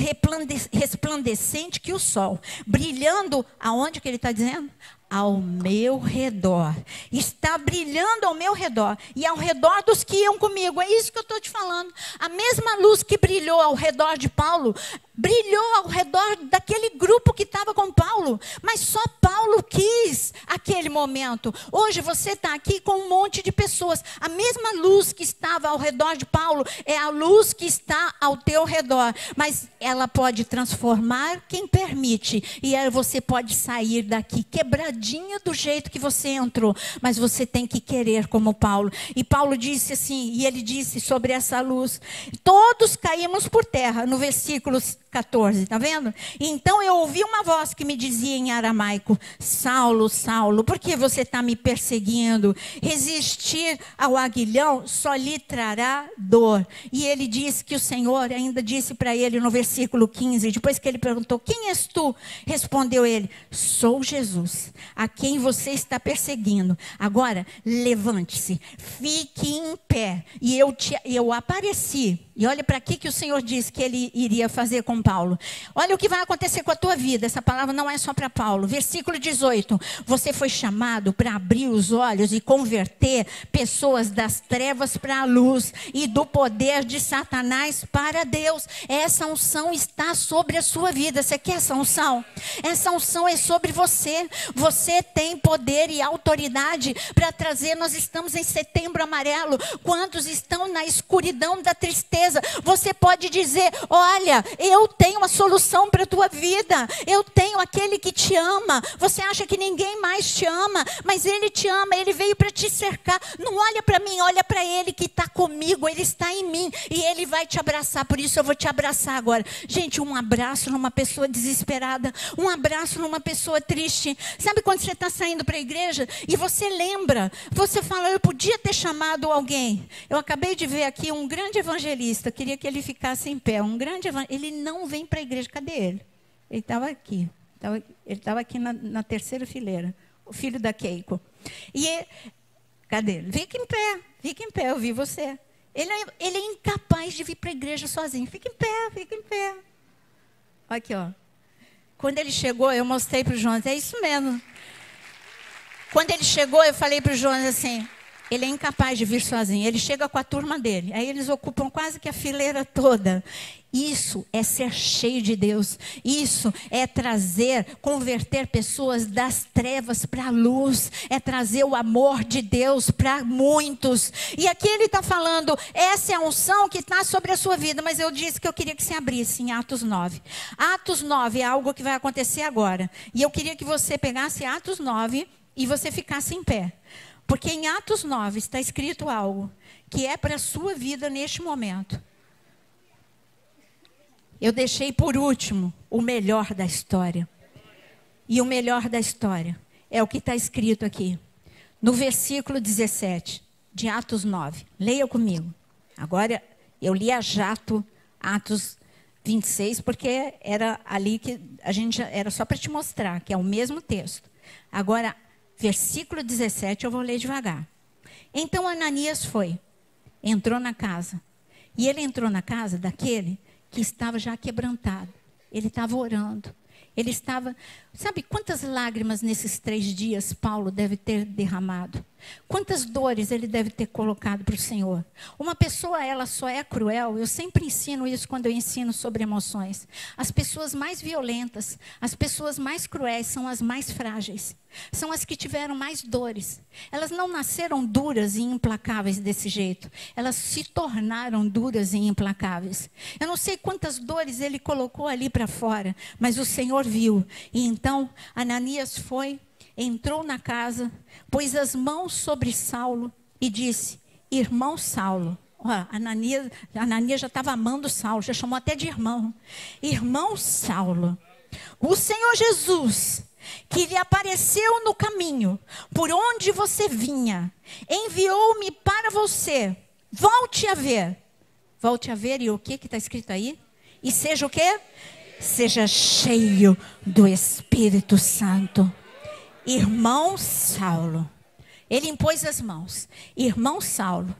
resplandecente que o sol, brilhando, aonde que ele está dizendo? ao meu redor. Está brilhando ao meu redor. E ao redor dos que iam comigo. É isso que eu estou te falando. A mesma luz que brilhou ao redor de Paulo, brilhou ao redor daquele grupo que estava com Paulo. Mas só Paulo quis aquele momento. Hoje você está aqui com um monte de pessoas. A mesma luz que estava ao redor de Paulo é a luz que está ao teu redor. Mas ela pode transformar quem permite. E aí você pode sair daqui quebradinho do jeito que você entrou, mas você tem que querer como Paulo. E Paulo disse assim, e ele disse sobre essa luz, todos caímos por terra, no versículo 14, tá vendo? Então eu ouvi uma voz que me dizia em aramaico, Saulo, Saulo, por que você está me perseguindo? Resistir ao aguilhão só lhe trará dor. E ele disse que o Senhor ainda disse para ele no versículo 15, depois que ele perguntou, quem és tu? Respondeu ele, sou Jesus, a quem você está perseguindo. Agora, levante-se, fique em pé. E eu apareci. E olha para aqui que o Senhor disse que ele iria fazer com Paulo. Olha o que vai acontecer com a tua vida. Essa palavra não é só para Paulo. Versículo 18. Você foi chamado para abrir os olhos e converter pessoas das trevas para a luz e do poder de Satanás para Deus. Essa unção está sobre a sua vida. Você quer essa unção? Essa unção é sobre você. Você tem poder e autoridade para trazer. Nós estamos em setembro amarelo. Quantos estão na escuridão da tristeza? Você pode dizer, olha, eu tenho a solução para a tua vida. Eu tenho aquele que te ama. Você acha que ninguém mais te ama, mas ele te ama, ele veio para te cercar. Não olha para mim, olha para ele que está comigo, ele está em mim e ele vai te abraçar. Por isso eu vou te abraçar agora. Gente, um abraço numa pessoa desesperada, um abraço numa pessoa triste. Sabe quando você está saindo para a igreja e você lembra, você fala, eu podia ter chamado alguém. Eu acabei de ver aqui um grande evangelista, queria que ele ficasse em pé, um grande evangelista. Ele não vem para a igreja, cadê ele? Ele estava aqui, ele estava aqui na terceira fileira, o filho da Keiko. Cadê ele? Fica em pé, eu vi você. Ele é incapaz de vir para a igreja sozinho, fica em pé. Aqui, ó. Quando ele chegou, eu mostrei para o Jonas, é isso mesmo. Quando ele chegou, eu falei para o Jonas assim, ele é incapaz de vir sozinho, ele chega com a turma dele, aí eles ocupam quase que a fileira toda. Isso é ser cheio de Deus, isso é converter pessoas das trevas para a luz, é trazer o amor de Deus para muitos. E aqui ele está falando, essa é a unção que está sobre a sua vida, mas eu disse que eu queria que você abrisse em Atos 9. Atos 9 é algo que vai acontecer agora, e eu queria que você pegasse Atos 9 e você ficasse em pé. Porque em Atos 9 está escrito algo que é para a sua vida neste momento. Eu deixei por último o melhor da história. E o melhor da história é o que está escrito aqui. No versículo 17 de Atos 9. Leia comigo. Agora eu li a jato Atos 26, porque era ali que a gente era só para te mostrar que é o mesmo texto. Agora, versículo 17, eu vou ler devagar. Então Ananias entrou na casa. E ele entrou na casa daquele que estava já quebrantado. Ele estava orando. Ele estava... Sabe quantas lágrimas nesses 3 dias Paulo deve ter derramado? Quantas dores ele deve ter colocado para o Senhor? Uma pessoa, ela só é cruel. Eu sempre ensino isso quando eu ensino sobre emoções. As pessoas mais violentas, as pessoas mais cruéis são as mais frágeis. São as que tiveram mais dores. Elas não nasceram duras e implacáveis desse jeito. Elas se tornaram duras e implacáveis. Eu não sei quantas dores ele colocou ali para fora, mas o Senhor viu. E então Ananias entrou na casa, pôs as mãos sobre Saulo e disse, irmão Saulo. Ananias já estava amando Saulo, já chamou até de irmão. Irmão Saulo, o Senhor Jesus, que lhe apareceu no caminho, por onde você vinha, enviou-me para você. Volte a ver. Volte a ver, e o que está escrito aí? E seja o quê? Seja cheio do Espírito Santo. Irmão Saulo. Ele impôs as mãos. Irmão Saulo.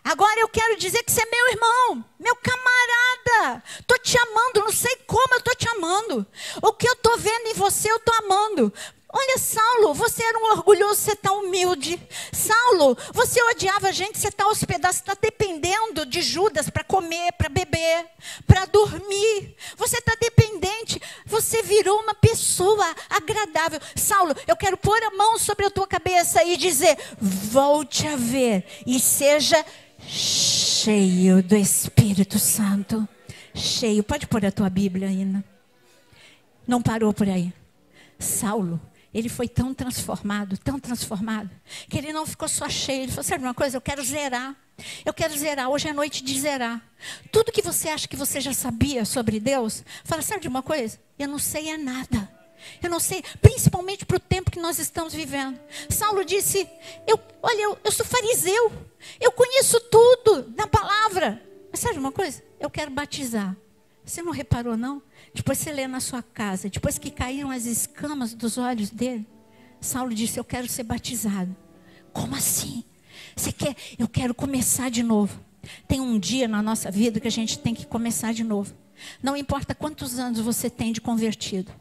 Agora eu quero dizer que você é meu irmão, meu camarada. Estou te amando, não sei como eu estou te amando. O que eu estou vendo em você, eu estou amando. Olha, Saulo, você era um orgulhoso, você está humilde. Saulo, você odiava a gente, você está hospedado, você está dependendo de Judas para comer, para beber, para dormir. Você está dependente, você virou uma pessoa agradável. Saulo, eu quero pôr a mão sobre a tua cabeça e dizer, volte a ver e seja cheio do Espírito Santo. Cheio, pode pôr a tua Bíblia ainda. Não parou por aí. Saulo, ele foi tão transformado, que ele não ficou só cheio. Ele falou, sabe uma coisa, eu quero zerar. Hoje é noite de zerar. Tudo que você acha que você já sabia sobre Deus, fala, sabe de uma coisa? Eu não sei é nada. Eu não sei, principalmente para o tempo que nós estamos vivendo. Saulo disse, eu sou fariseu. Eu conheço tudo na palavra. Mas sabe de uma coisa? Eu quero batizar. Você não reparou, não? Depois você lê na sua casa, depois que caíram as escamas dos olhos dele, Saulo disse, eu quero ser batizado. Como assim? Você quer? Eu quero começar de novo. Tem um dia na nossa vida que a gente tem que começar de novo. Não importa quantos anos você tem de convertido.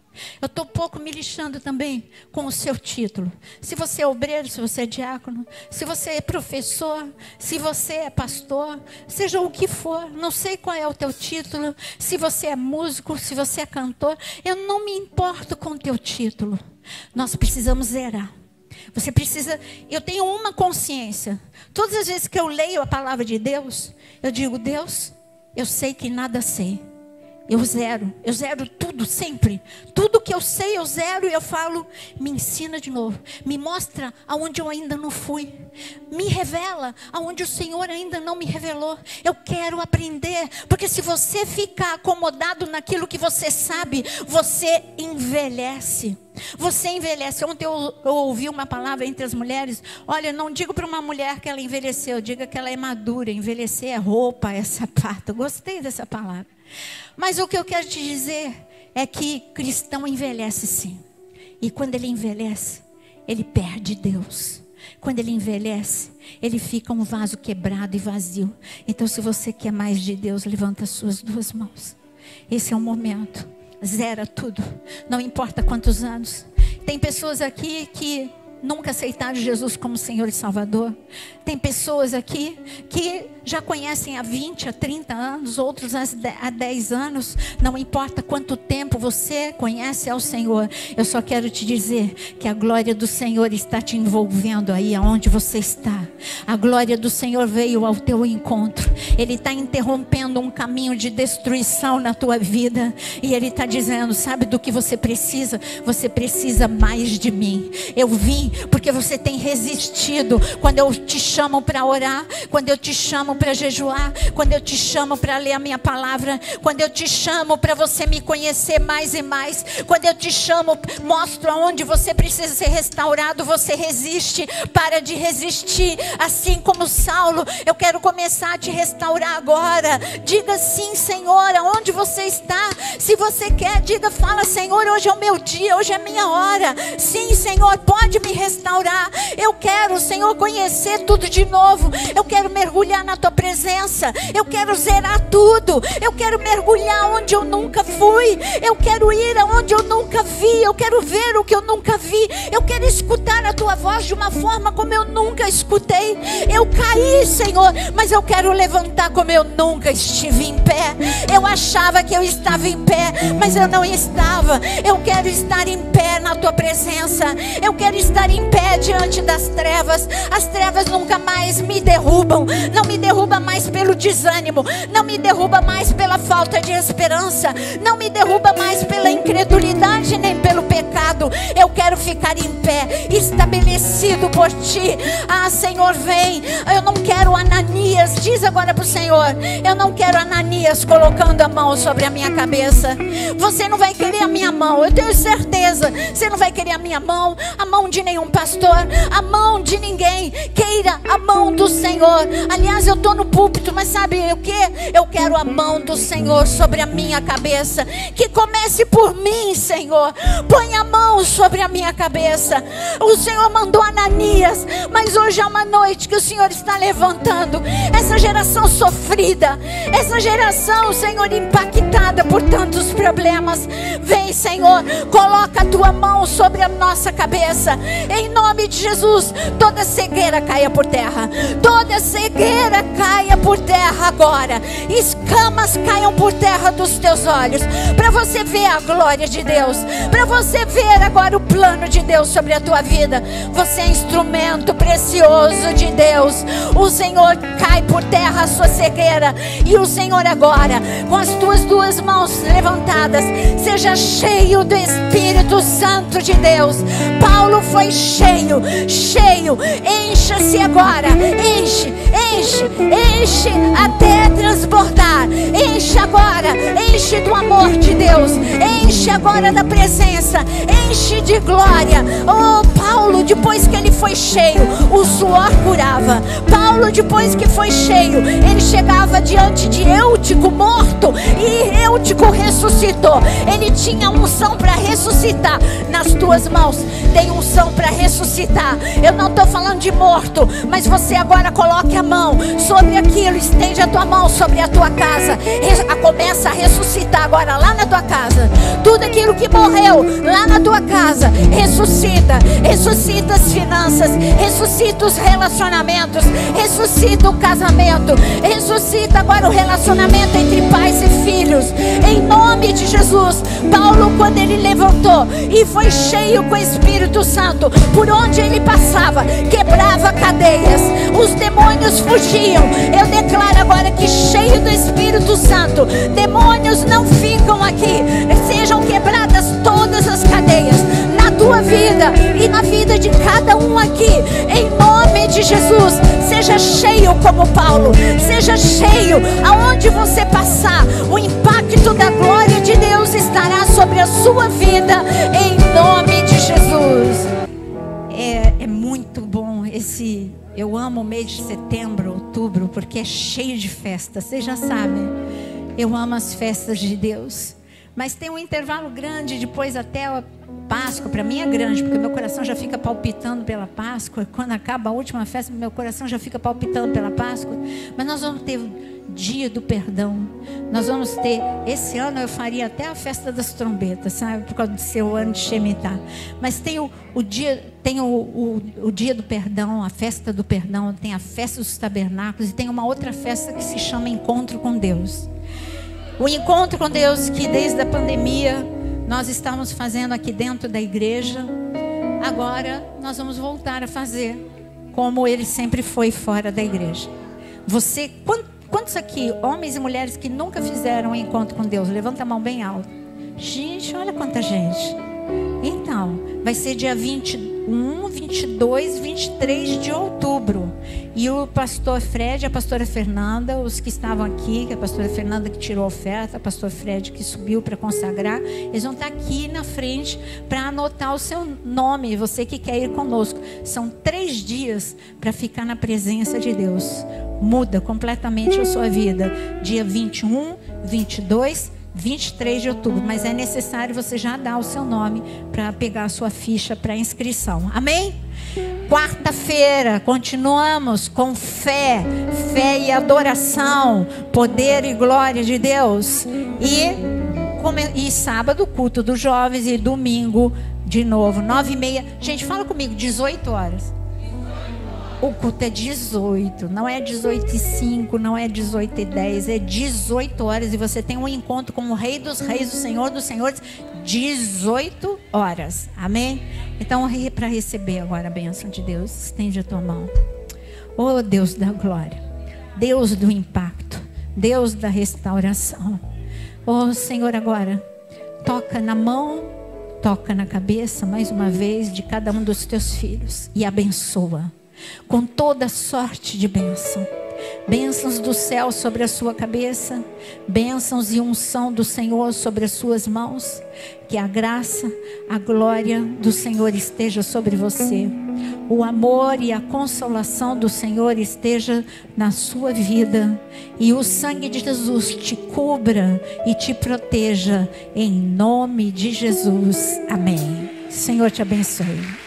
Eu estou pouco me lixando também com o seu título. Se você é obreiro, se você é diácono, se você é professor, se você é pastor, seja o que for, não sei qual é o teu título, se você é músico, se você é cantor, eu não me importo com o teu título. Nós precisamos zerar. Você precisa, eu tenho uma consciência. Todas as vezes que eu leio a palavra de Deus, eu digo, Deus, eu sei que nada sei. Eu zero tudo sempre. Tudo que eu sei eu zero e eu falo, me ensina de novo. Me mostra aonde eu ainda não fui. Me revela aonde o Senhor ainda não me revelou. Eu quero aprender, porque se você ficar acomodado naquilo que você sabe, você envelhece. Você envelhece. Ontem eu ouvi uma palavra entre as mulheres. Olha, não digo para uma mulher que ela envelheceu, diga que ela é madura. Envelhecer é roupa, é sapato. Gostei dessa palavra. Mas o que eu quero te dizer é que cristão envelhece sim. E quando ele envelhece, ele perde Deus. Quando ele envelhece, ele fica um vaso quebrado e vazio. Então se você quer mais de Deus, levanta as suas duas mãos. Esse é o momento. Zera tudo. Não importa quantos anos. Tem pessoas aqui que nunca aceitaram Jesus como Senhor e Salvador. Tem pessoas aqui que já conhecem há 20, há 30 anos, outros há 10 anos. Não importa quanto tempo você conhece ao Senhor. Eu só quero te dizer que a glória do Senhor está te envolvendo aí aonde você está. A glória do Senhor veio ao teu encontro. Ele está interrompendo um caminho de destruição na tua vida. E Ele está dizendo, sabe do que você precisa? Você precisa mais de mim. Eu vim porque você tem resistido. Quando eu te chamo para orar, quando eu te chamo para jejuar, quando eu te chamo para ler a minha palavra, quando eu te chamo para você me conhecer mais e mais, quando eu te chamo, mostro aonde você precisa ser restaurado, você resiste. Para de resistir. Assim como Saulo, eu quero começar a te restaurar agora. Diga sim, Senhor, aonde você está. Se você quer, diga, fala, Senhor, hoje é o meu dia, hoje é a minha hora. Sim, Senhor, pode me restaurar. Eu quero, Senhor, conhecer tudo de novo. Eu quero mergulhar na tua presença. Eu quero zerar tudo. Eu quero mergulhar onde eu nunca fui. Eu quero ir aonde eu nunca vi. Eu quero ver o que eu nunca vi. Eu quero escutar a tua voz de uma forma como eu nunca escutei. Eu caí, Senhor, mas eu quero levantar como eu nunca estive em pé. Eu achava que eu estava em pé, mas eu não estava. Eu quero estar em pé na tua presença. Eu quero estar em pé diante das trevas. As trevas nunca mais me derrubam. Não me derruba mais pelo desânimo. Não me derruba mais pela falta de esperança. Não me derruba mais pela incredulidade, nem pelo pecado. Eu quero ficar em pé, estabelecido por ti. Ah, Senhor, vem. Eu não quero Ananias. Diz agora para o Senhor, eu não quero Ananias colocando a mão sobre a minha cabeça. Você não vai querer a minha mão, eu tenho certeza. Você não vai querer a minha mão, a mão de nenhum pastor, a mão de ninguém. Queira a mão do Senhor. Aliás, eu estou no púlpito, mas sabe o que? Eu quero a mão do Senhor sobre a minha cabeça. Que comece por mim, Senhor. Põe a mão sobre a minha cabeça. O Senhor mandou Ananias, mas Mas hoje é uma noite que o Senhor está levantando essa geração sofrida, essa geração, Senhor, impactada por tantos problemas. Vem, Senhor, coloca a tua mão sobre a nossa cabeça, em nome de Jesus. Toda cegueira caia por terra, toda cegueira caia por terra agora. Escamas caiam por terra dos teus olhos, para você ver a glória de Deus, para você ver agora o plano de Deus sobre a tua vida. Você é instrumento precioso de Deus. O Senhor cai por terra a sua cegueira, e o Senhor agora, com as tuas duas mãos levantadas, seja cheio do Espírito Santo de Deus. Paulo foi cheio, encha-se agora, enche até transbordar. Enche agora, enche do amor de Deus, enche agora da presença, enche de glória. Oh, Paulo, depois que ele foi cheio, o suor curava. Paulo, depois que foi cheio, ele chegava diante de Eutico morto, e Eutico ressuscitou. Ele tinha unção para ressuscitar. Nas tuas mãos tem unção para ressuscitar. Eu não estou falando de morto, mas você agora coloque a mão sobre aquilo, estende a tua mão sobre a tua casa, começa a ressuscitar agora lá na tua casa. Tudo aquilo que morreu lá na tua casa, ressuscita as finanças, ressuscita os relacionamentos, ressuscita o casamento, ressuscita agora o relacionamento entre pais e filhos, em nome de Jesus. Paulo, quando ele levantou e foi cheio com o Espírito Santo, por onde ele passava, quebrava cadeias, os demônios fugiam. Eu declaro agora que, cheio do Espírito Santo, demônios não ficam aqui. Sejam quebradas todas as cadeias na tua vida e na vida de cada um aqui, em nome de Jesus. Seja cheio como Paulo, seja cheio aonde você passar. O impacto da glória de Deus estará sobre a sua vida, em nome de Jesus. É muito bom esse... Eu amo o mês de setembro, outubro, porque é cheio de festas. Vocês já sabem, eu amo as festas de Deus. Mas tem um intervalo grande depois até a Páscoa. Para mim é grande, porque meu coração já fica palpitando pela Páscoa. Quando acaba a última festa, meu coração já fica palpitando pela Páscoa. Mas nós vamos ter dia do perdão. Nós vamos ter, esse ano eu faria até a festa das trombetas, sabe? Por causa do seu ano de Shemitah. Mas tem o dia do perdão, a festa do perdão, tem a festa dos tabernáculos, e tem uma outra festa que se chama Encontro com Deus. O encontro com Deus, que desde a pandemia nós estamos fazendo aqui dentro da igreja, agora nós vamos voltar a fazer como ele sempre foi fora da igreja. Você, quantos aqui, homens e mulheres que nunca fizeram um encontro com Deus? Levanta a mão bem alto. Gente, olha quanta gente. Então, vai ser dia 21, 22, 23 de outubro. E o pastor Fred e a pastora Fernanda, os que estavam aqui, que a pastora Fernanda que tirou a oferta, a pastor Fred que subiu para consagrar, eles vão estar aqui na frente para anotar o seu nome, você que quer ir conosco. São 3 dias para ficar na presença de Deus. Muda completamente a sua vida. Dia 21, 22, 23 de outubro, mas é necessário você já dar o seu nome para pegar a sua ficha para inscrição. Amém? Quarta-feira continuamos com fé e adoração, poder e glória de Deus, e sábado culto dos jovens, e domingo de novo 9h30. Gente, fala comigo, 18 horas. O culto é 18, não é 18h05, não é 18h10, é 18 horas. E você tem um encontro com o Rei dos Reis, o Senhor dos Senhores, 18 horas. Amém? Então, para receber agora a bênção de Deus, estende a tua mão. Oh, Deus da glória, Deus do impacto, Deus da restauração. Oh, Senhor, agora, toca na mão, toca na cabeça, mais uma vez, de cada um dos teus filhos e abençoa com toda sorte de bênção. Bênçãos do céu sobre a sua cabeça, bênçãos e unção do Senhor sobre as suas mãos. Que a graça, a glória do Senhor esteja sobre você. O amor e a consolação do Senhor esteja na sua vida. E o sangue de Jesus te cubra e te proteja, em nome de Jesus. Amém. Senhor te abençoe.